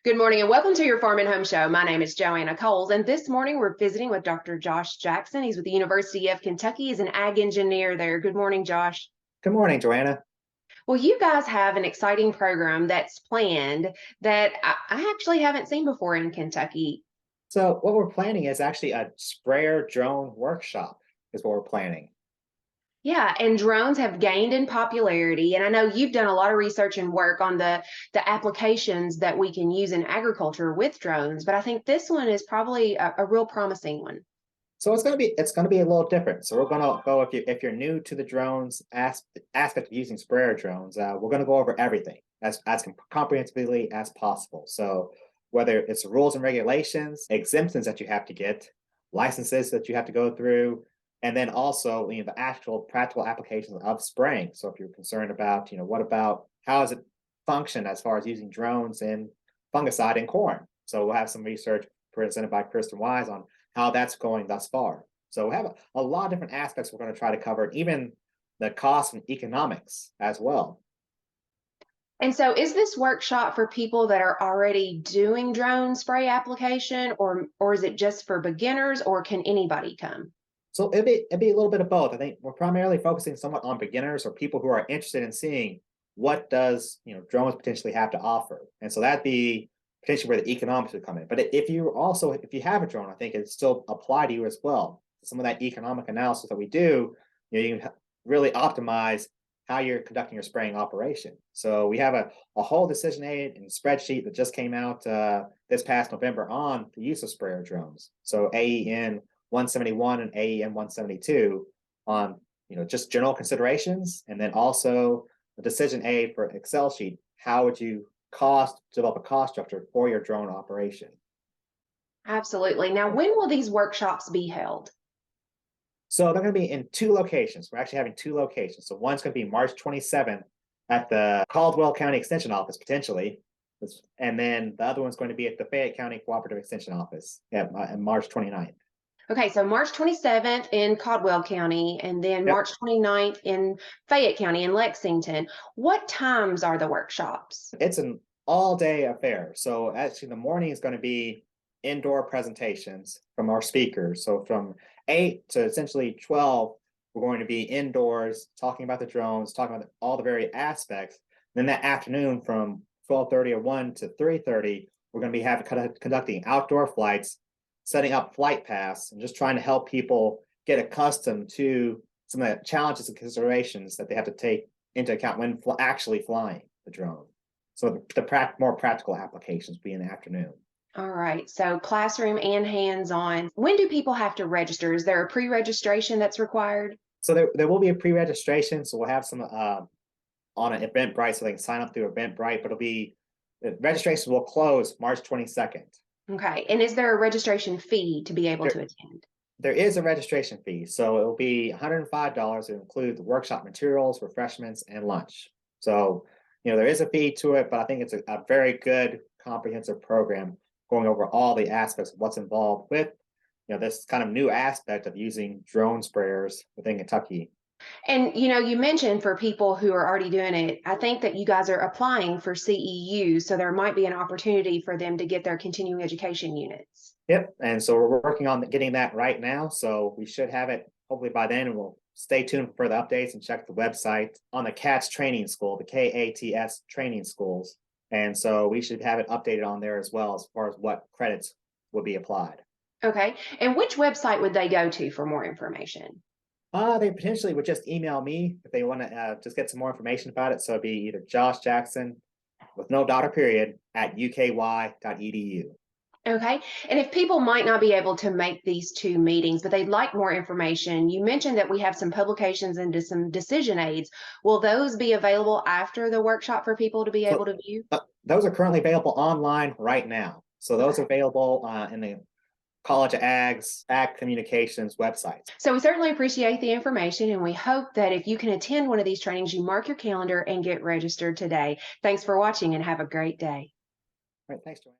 Good morning and welcome to your Farm and Home Show. My name is Joanna Coles, and this morning we're visiting with Dr. Josh Jackson. He's with the University of Kentucky. He's an ag engineer there. Good morning, Josh. Good morning, Joanna. Well, you guys have an exciting program that's planned that I actually haven't seen before in Kentucky. So what we're planning is actually a sprayer drone workshop is what we're planning. Yeah, and drones have gained in popularity, and I know you've done a lot of research and work on the applications that we can use in agriculture with drones, but I think this one is probably a real promising one. So it's gonna be a little different. So we're gonna go if you're new to the drones aspect of using sprayer drones, we're gonna go over everything as comprehensively as possible. So whether it's rules and regulations, exemptions that you have to get, licenses that you have to go through, and then also the actual practical applications of spraying. So if you're concerned about, what about how does it function as far as using drones and fungicide in corn? So we'll have some research presented by Kristen Wise on how that's going thus far. So we have a lot of different aspects we're going to try to cover, even the cost and economics as well. And so is this workshop for people that are already doing drone spray application or is it just for beginners or can anybody come? So it'd be a little bit of both. I think we're primarily focusing somewhat on beginners or people who are interested in seeing what does drones potentially have to offer, and so that'd be potentially where the economics would come in. But if you have a drone, I think it still apply to you as well. Some of that economic analysis that we do, you can really optimize how you're conducting your spraying operation. So we have a whole decision aid and spreadsheet that just came out this past November on the use of sprayer drones. So AEN 171 and AEN 172 on just general considerations, and then also the decision aid for Excel sheet. How would you develop a cost structure for your drone operation? Absolutely. Now, when will these workshops be held? So they're going to be in two locations. We're actually having two locations. So one's going to be March 27th at the Caldwell County Extension Office, potentially. And then the other one's going to be at the Fayette County Cooperative Extension Office at March 29th. Okay, so March 27th in Caldwell County and then Yep. March 29th in Fayette County in Lexington. What times are the workshops? It's an all-day affair. So actually the morning is going to be indoor presentations from our speakers. So from 8 to essentially 12, we're going to be indoors talking about the drones, talking about all the various aspects. Then that afternoon from 12:30 or 1 to 3:30, we're going to be conducting outdoor flights, setting up flight paths, and just trying to help people get accustomed to some of the challenges and considerations that they have to take into account when actually flying the drone. So the more practical applications be in the afternoon. All right, so classroom and hands-on. When do people have to register? Is there a pre-registration that's required? So there will be a pre-registration. So we'll have some on an Eventbrite, so they can sign up through Eventbrite. But the registration will close March 22nd. Okay, and is there a registration fee to be able There, to attend? there is a registration fee, so it will be $105 to include the workshop materials, refreshments, and lunch. So there is a fee to it, but I think it's a very good comprehensive program going over all the aspects of what's involved with this kind of new aspect of using drone sprayers within Kentucky. And you mentioned for people who are already doing it, I think that you guys are applying for CEU, so there might be an opportunity for them to get their continuing education units. Yep, and so we're working on getting that right now. So we should have it hopefully by then, and we'll stay tuned for further updates and check the website on the CATS training school, the KATS training schools. And so we should have it updated on there as well as far as what credits would be applied. Okay, and which website would they go to for more information? They potentially would just email me if they want to just get some more information about it. So it'd be either Josh Jackson with no dot or period at uky.edu. Okay, and if people might not be able to make these two meetings, but they'd like more information, you mentioned that we have some publications and some decision aids. Will those be available after the workshop for people to be able to view? Those are currently available online right now. So those are available in the College of Ag Communications website. So we certainly appreciate the information, and we hope that if you can attend one of these trainings, you mark your calendar and get registered today. Thanks for watching and have a great day. All right, thanks, Joanne.